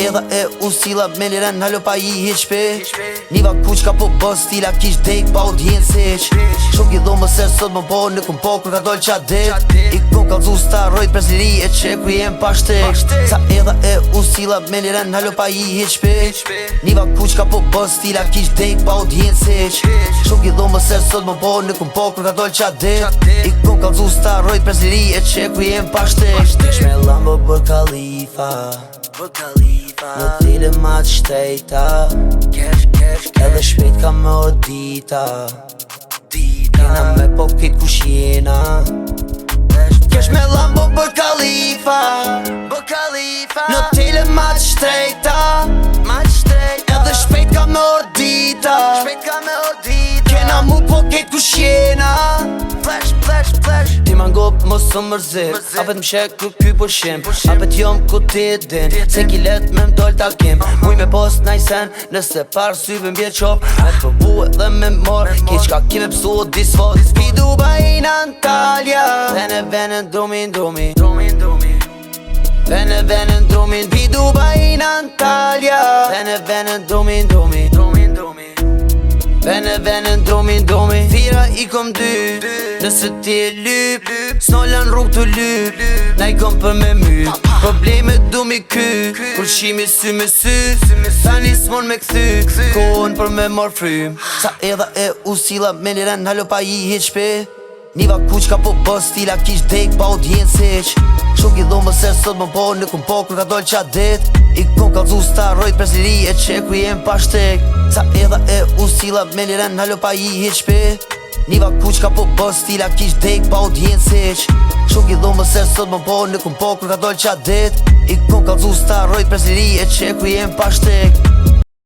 edha e usila me liren halo pa i hiqpe Niva kuqka po bës stila kish dek pa audienciq Shuk i dhomë se sot më po në kum po kur ka doll qa dit I kom kalzu starojt presiri e që ku jem pa shtek Sa edha e usila me liren halo pa i hiqpe Niva kuqka po bës stila kish dek pa audienciq Shuk i dhomë se sot më po në kum po kur ka doll qa dit I kom kalzu starojt presiri e që ku jem pa shtek Kesh me lambo bër Khalifa Në tile ma të shtejta Edhe shpejt ka me o dita Kena me po kit kush jena Kesh me lambo bër Khalifa Në tile ma të shtejta Edhe shpejt ka me o dita Kena mu po kit kush jena Ti ma ngop mos së mërzit Apet m'shek ky po shim Apet jom ku ti din Se ki let me m'doll takim Muj me post najsen Nëse par syve m'bje qop Me të përbu edhe me mor Ki qka ki me pësu o disfot Pi Dubai në Antalya Vene drumin Vene drumin Pi Dubai në Antalya Vene drumin Vene drumin Thira i kom dy Nëse ti e lyp S'nollën rrug të lyp Na i kom për me my Probleme du mi ky Kur shimi sy me sy Tani s'mon me këthy Kohën për me mor frym Sa edha e usila me liren halo pa i hiqpe Niva kuqka po bës stila kish dek pa audienciq Shuk i dhomë se sot më po në kum po kur ka doll qa dit I kom kalzu starojt presiri e që ku jem pa shtek Sa edha e usila me liren halo pa i hiqpe Niva kuqka po bës stila kish dek pa audienciq Shuk i dhomë se sot më po në kum po kur ka doll qa dit I kom kalzu starojt presiri e që ku jem pa shtek